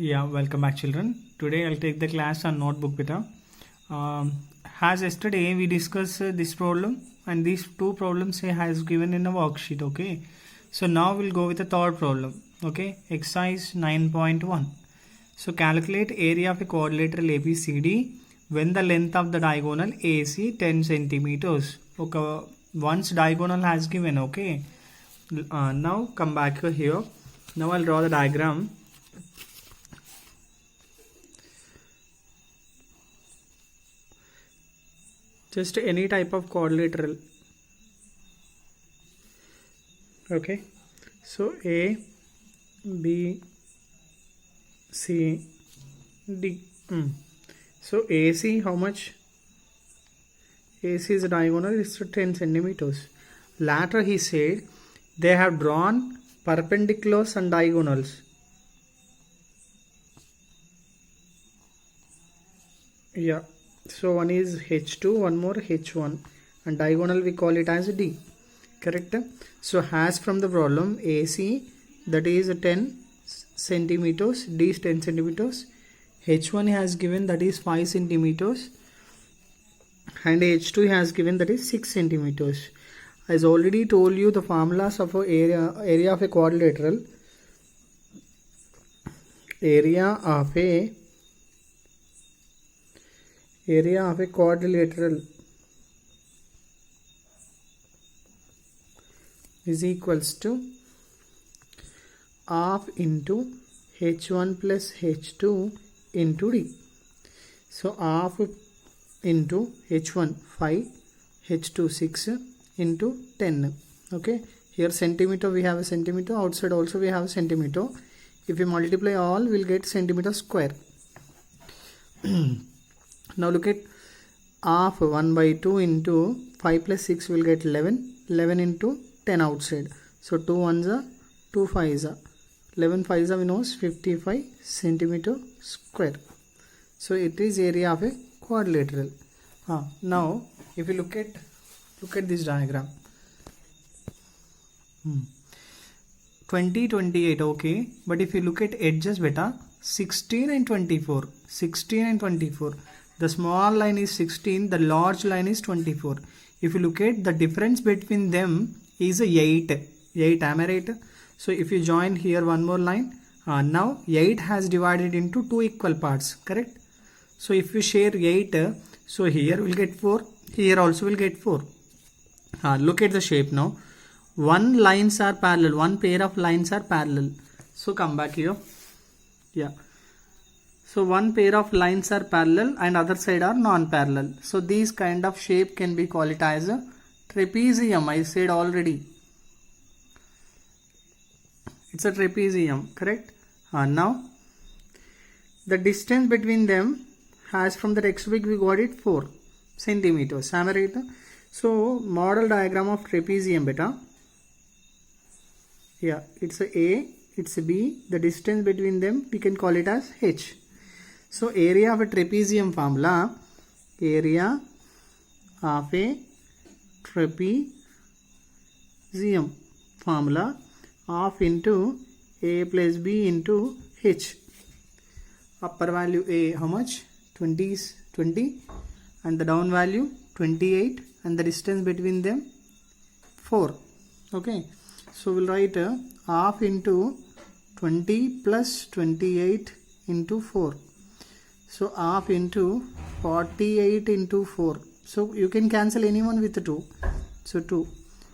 Yeah, welcome back, children. Today I'll take the class on notebook beta. As yesterday we discussed this problem, and these two problems has given in a worksheet. Okay, so now we'll go with the third problem. Okay, exercise 9.1. So calculate area of a quadrilateral ABCD when the length of the diagonal AC 10 centimeters. Okay, once diagonal has given. Okay, now come back here. Now I'll draw the diagram. Just any type of quadrilateral. Okay, so A, B, C, D. So AC, how much? AC is a diagonal, it's 10 centimeters. Later he said they have drawn perpendiculars and diagonals. Yeah. So one is H2, one more H1, and diagonal we call it as D. Correct? So as from the problem, AC, that is 10 centimeters, D is 10 centimeters, H1 has given, that is 5 centimeters, and H2 has given, that is 6 centimeters. As already told you, the formulas of area of a quadrilateral. Area of a quadrilateral is equals to half into H1 plus H2 into D. So half into H1 5, H2 6 into 10. Okay, here centimeter, we have a centimeter, outside also we have a centimeter. If we multiply all, we'll get centimeter square. Now look at half 1 by 2 into 5 plus 6 will get 11. 11 into 10 outside. So 2 ones are 2 5s are 11 5s are, we know 55 centimeter square. So it is area of a quadrilateral. Now if you look at this diagram. 20 28, okay, but if you look at edges beta, 16 and 24, the small line is 16, the large line is 24. If you look at the difference between them is 8, am I right? So if you join here one more line, now 8 has divided into 2 equal parts, correct? So if you share 8, so here we'll get 4, here also will get 4. Look at the shape now. One lines are parallel, one pair of lines are parallel. So come back here. Yeah. So one pair of lines are parallel and other side are non-parallel. So these kind of shape can be called it as a trapezium. I said already. It's a trapezium, correct? Now the distance between them has, from the textbook we got it 4 centimeters. Am I right? So model diagram of trapezium beta. Yeah, it's A, it's B. The distance between them we can call it as H. So area of a trapezium formula, area of a trapezium formula, half into A plus B into H. Upper value A, how much? 20 is 20, and the down value 28, and the distance between them 4. Okay, so we'll write half into 20 plus 28 into 4. So half into 48 into 4. So you can cancel anyone with 2. So 2.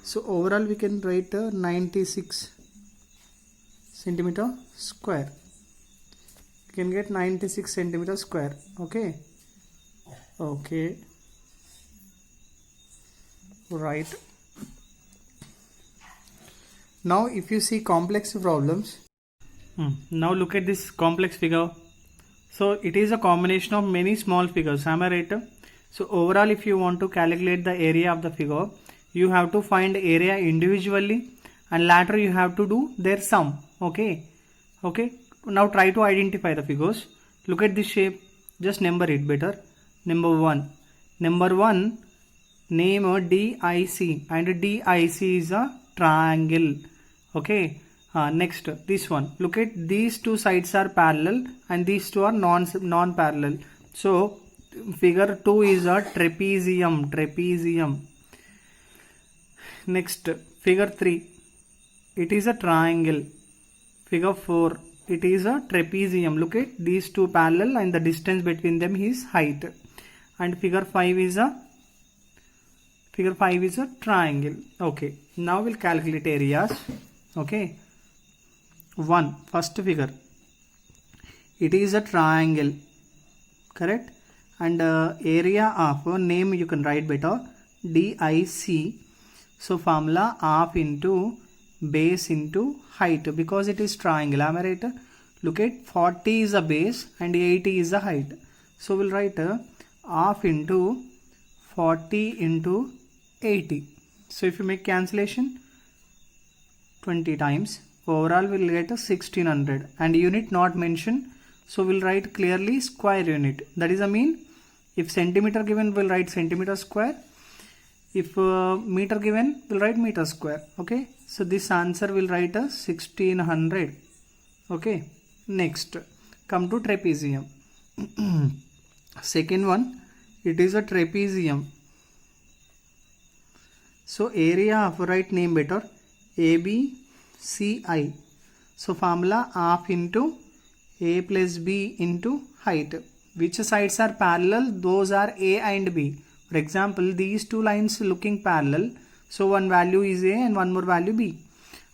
So overall we can write 96 centimeter square. You can get 96 centimeter square. Okay. Okay. Right. Now if you see complex problems. Now look at this complex figure. So it is a combination of many small figures. Am I right? So overall, if you want to calculate the area of the figure, you have to find area individually, and later you have to do their sum. Okay. Now try to identify the figures. Look at this shape. Just number it better. Number 1, name DIC, and DIC is a triangle. Okay. Next, this one. Look at these two sides are parallel and these two are non-parallel. So figure 2 is a trapezium. Next, figure 3. It is a triangle. Figure 4. It is a trapezium. Look at these two parallel and the distance between them is height. And figure 5 is a triangle. Okay. Now we'll calculate areas. Okay. First figure. It is a triangle. Correct. And area of name you can write better. DIC. So formula half into base into height, because it is triangle. Am I right? Look at 40 is a base and 80 is the height. So we'll write half into 40 into 80. So if you make cancellation 20 times, overall we'll get a 1600, and unit not mentioned. So we'll write clearly square unit. That is a mean. If centimeter given, we'll write centimeter square. If meter given, we'll write meter square. Okay. So this answer will write a 1600. Okay. Next, come to trapezium. Second one, it is a trapezium. So area of, write name better, ABCI. So formula half into A plus B into height. Which sides are parallel? Those are A and B. For example, these two lines looking parallel. So one value is A and one more value B.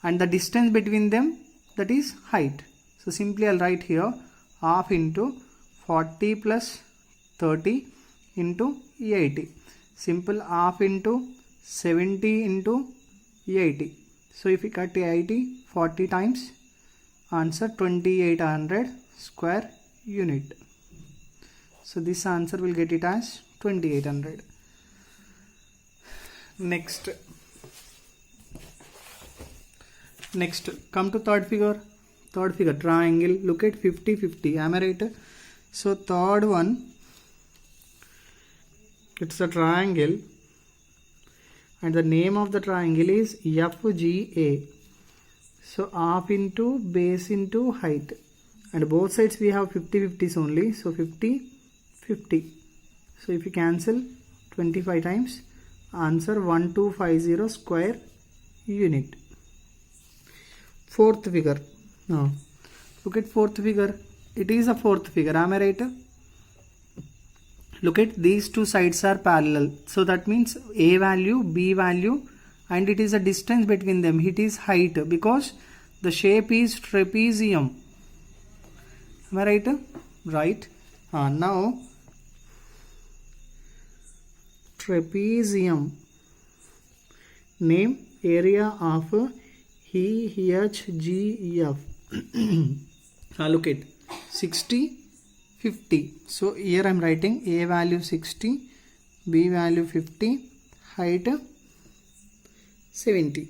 And the distance between them, that is height. So simply I'll write here half into 40 plus 30 into 80. Simple, half into 70 into 80. So if we cut 80 40 times, answer 2800 square unit. So this answer will get it as 2800. Next, come to third figure. Triangle. Look at 50-50. Am I right? So third one, it's a triangle and the name of the triangle is FGA. So half into base into height, and both sides we have 50-50s only. So 50-50. So if you cancel 25 times, answer 1250 square unit. Fourth figure. Now look at fourth figure. It is a fourth figure. Am I right? Look at these two sides are parallel. So that means A value, B value, and it is a distance between them. It is height because the shape is trapezium. Am I right? Right. Now trapezium. Name area of EHGF. Look at 60-50. So here I am writing A value 60, B value 50, height 70.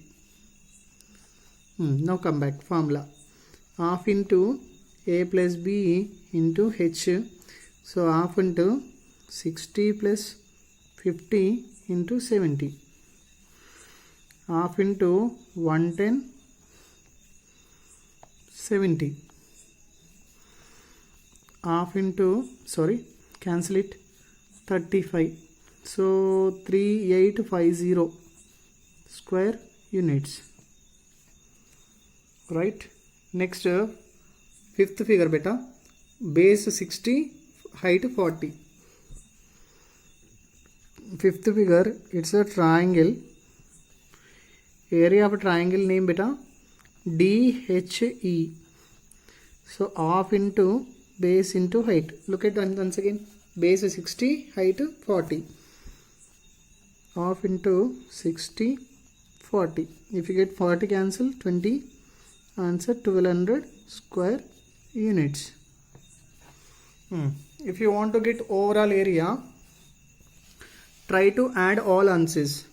Now come back. Formula half into A plus B into H. So half into 60 plus 50 into 70. Half into 110 70. Half into, cancel it, 35. So 3850 square units. Right. Next, fifth figure beta. Base 60, height 40. Fifth figure, it's a triangle. Area of a triangle name beta DHE. So half into base into height. Look at once again. Base is 60, height 40. Half into 60, 40. If you get 40 cancel, 20. Answer 1200 square units. If you want to get overall area, try to add all answers.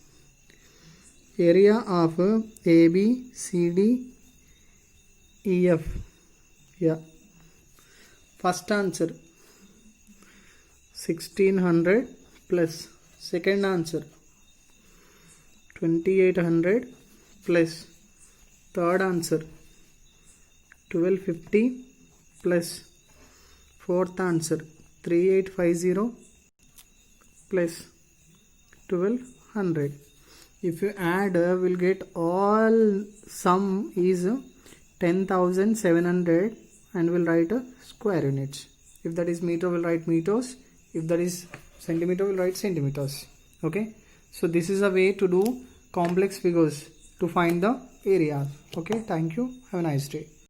Area of AB, CD, EF. Yeah. First answer 1600 plus. Second answer 2800 plus. Third answer 1250 plus fourth answer 3850 plus 1200. If you add, we'll get all sum is 10,700 and we'll write a square units. If that is meter, we'll write meters. If that is centimeter, we'll write centimeters. Okay, so this is a way to do complex figures to find the area. Okay, thank you. Have a nice day.